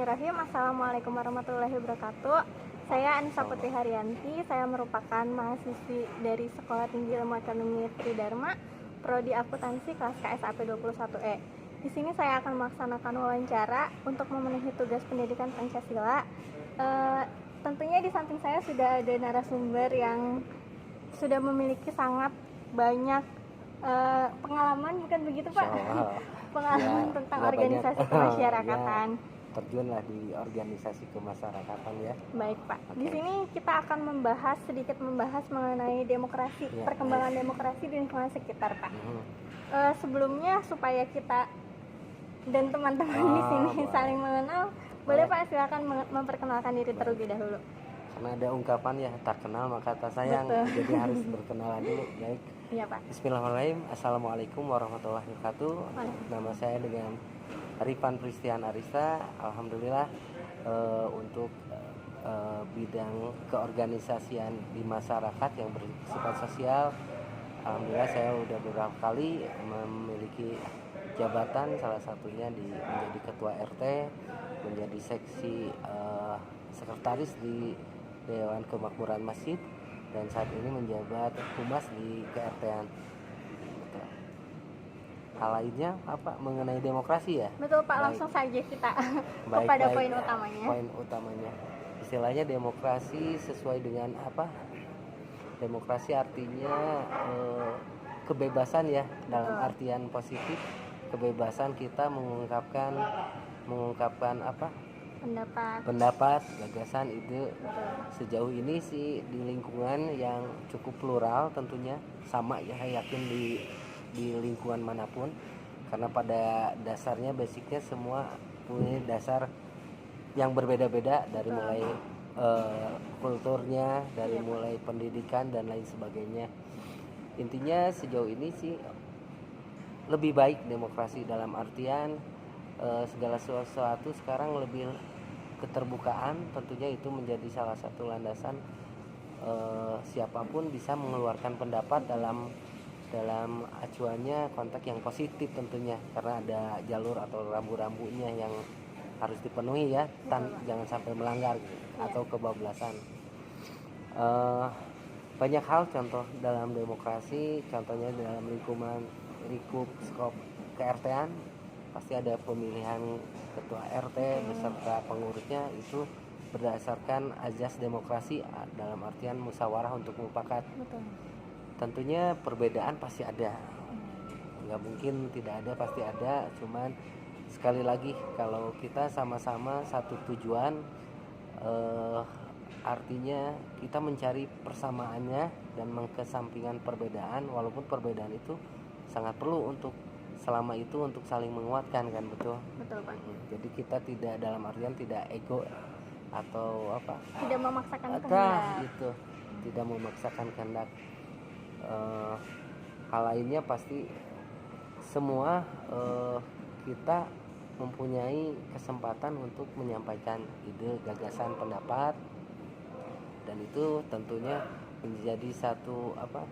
Bismillahirrahmanirrahim. Assalamualaikum warahmatullahi wabarakatuh. Saya Anissa Putri Haryanti. Saya merupakan mahasiswi dari Sekolah Tinggi Ilmu Ekonomi Tridharma, Prodi Akuntansi kelas KSAP 21E. Di sini saya akan melaksanakan wawancara untuk memenuhi tugas pendidikan Pancasila. Tentunya di samping saya sudah ada narasumber yang sudah memiliki sangat banyak pengalaman, bukan begitu Pak? Pengalaman ya, tentang organisasi kemasyarakatan. Ya, terjunlah di organisasi kemasyarakatan ya. Baik Pak. Oke. Di sini kita akan sedikit membahas mengenai demokrasi, Ya, perkembangan demokrasi di lingkungan sekitar Pak. Sebelumnya supaya kita dan teman-teman di sini saling mengenal, boleh Pak silakan memperkenalkan diri terlebih dahulu. Karena ada ungkapan ya, tak kenal maka tak sayang. Betul. Jadi harus berkenalan dulu. Baik. Iya Pak. Bismillahirrahmanirrahim. Assalamualaikum warahmatullahi wabarakatuh. Nama saya dengan Rifan Pristian Arista. Alhamdulillah untuk bidang keorganisasian di masyarakat yang bersifat sosial, alhamdulillah saya sudah beberapa kali memiliki jabatan, salah satunya menjadi ketua RT, menjadi seksi sekretaris di Dewan Kemakmuran Masjid, dan saat ini menjabat humas di KRT-an. Hal lainnya apa mengenai demokrasi ya? Betul Pak. Baik. Langsung saja kita kepada poin utamanya. Poin utamanya, istilahnya demokrasi sesuai dengan apa? Demokrasi artinya kebebasan ya. Betul. Dalam artian positif, kebebasan kita mengungkapkan apa? Pendapat, gagasan, ide. Sejauh ini sih di lingkungan yang cukup plural tentunya, sama ya, yakin di lingkungan manapun, karena pada dasarnya basicnya semua punya dasar yang berbeda-beda, dari mulai kulturnya, dari mulai pendidikan dan lain sebagainya. Intinya sejauh ini sih lebih baik demokrasi, dalam artian segala sesuatu sekarang lebih keterbukaan, tentunya itu menjadi salah satu landasan siapapun bisa mengeluarkan pendapat dalam acuannya konteks yang positif tentunya, karena ada jalur atau rambu-rambunya yang harus dipenuhi ya, jangan sampai melanggar atau kebablasan. Banyak hal contoh dalam demokrasi, contohnya dalam lingkup skop KRT-an pasti ada pemilihan ketua RT beserta pengurusnya, itu berdasarkan azas demokrasi dalam artian musyawarah untuk mufakat. Tentunya perbedaan pasti ada, nggak mungkin tidak ada, pasti ada. Cuman sekali lagi, kalau kita sama-sama satu tujuan, artinya kita mencari persamaannya dan mengesampingkan perbedaan, walaupun perbedaan itu sangat perlu untuk selama itu untuk saling menguatkan kan. Betul Pak. Jadi kita tidak, dalam artian tidak ego atau apa, tidak memaksakan kehendak itu, tidak memaksakan kehendak. Hal lainnya pasti semua kita mempunyai kesempatan untuk menyampaikan ide, gagasan, pendapat, dan itu tentunya menjadi satu apa,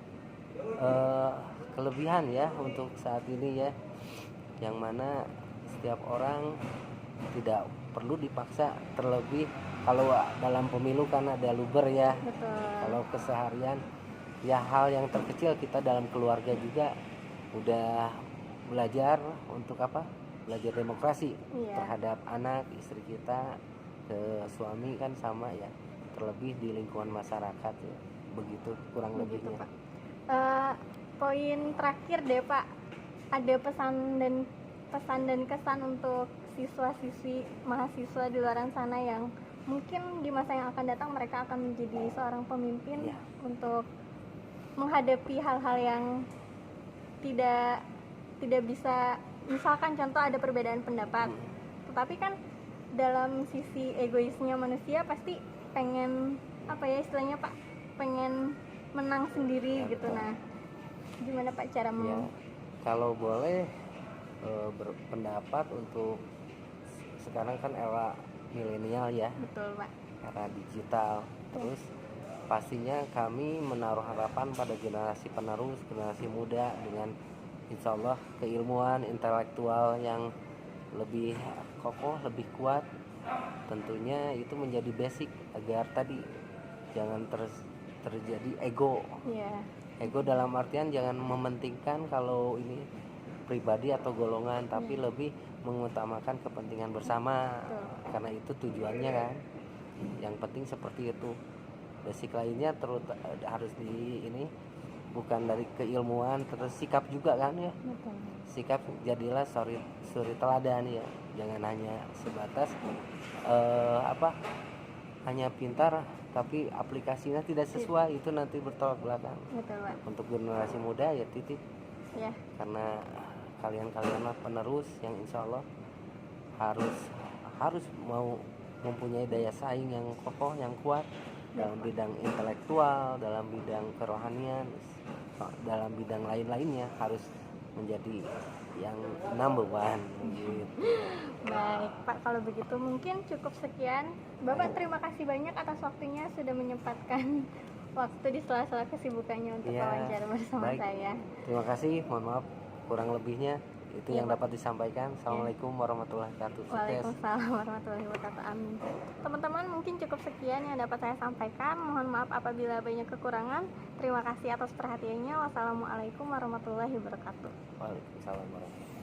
kelebihan ya untuk saat ini ya, yang mana setiap orang tidak perlu dipaksa, terlebih kalau dalam pemilu kan ada luber ya. Betul. Kalau keseharian ya, hal yang terkecil kita dalam keluarga juga udah belajar untuk apa, belajar demokrasi terhadap anak, istri kita, ke suami kan sama ya, terlebih di lingkungan masyarakat ya, begitu kurang lebihnya. Pak. Poin terakhir deh Pak, ada pesan dan kesan untuk siswa-siswi mahasiswa di luar sana yang mungkin di masa yang akan datang mereka akan menjadi seorang pemimpin untuk menghadapi hal-hal yang tidak bisa, misalkan contoh ada perbedaan pendapat, tetapi kan dalam sisi egoisnya manusia pasti pengen apa ya istilahnya Pak, pengen menang sendiri gitu. Nah, gimana Pak cara kalau boleh berpendapat untuk sekarang kan era milenial ya. Betul Pak. Era digital. Terus pastinya kami menaruh harapan pada generasi penerus, generasi muda dengan insya Allah keilmuan intelektual yang lebih kokoh, lebih kuat, tentunya itu menjadi basic agar tadi jangan terjadi ego. Iya. Ego dalam artian jangan mementingkan kalau ini pribadi atau golongan, tapi lebih mengutamakan kepentingan bersama. Betul. Karena itu tujuannya kan. Yang penting seperti itu. Basic lainnya harus di ini bukan dari keilmuan, terus sikap juga kan ya. Betul. Sikap jadilah suri teladan ya. Jangan hanya sebatas hanya pintar tapi aplikasinya tidak sesuai, itu nanti bertolak belakang. Betul, Pak. Untuk generasi muda ya titip, Ya. karena kalian-kalianlah penerus yang insya Allah harus mau mempunyai daya saing yang kokoh, yang kuat dalam bidang intelektual, dalam bidang kerohanian, dalam bidang lain-lainnya harus menjadi yang number one gitu. Baik, Pak, kalau begitu mungkin cukup sekian. Bapak terima kasih banyak atas waktunya sudah menyempatkan waktu di sela-sela kesibukannya untuk Iya, wawancara bersama baik. saya. Terima kasih, mohon maaf kurang lebihnya itu Iya, yang Pak. dapat disampaikan. Assalamualaikum warahmatullahi wabarakatuh. Sukses. Waalaikumsalam warahmatullahi wabarakatuh. Amin. Teman-teman, mungkin cukup sekian yang dapat saya sampaikan. Mohon maaf apabila banyak kekurangan. Terima kasih atas perhatiannya. Wassalamualaikum warahmatullahi wabarakatuh. Waalaikumsalam warahmatullahi wabarakatuh.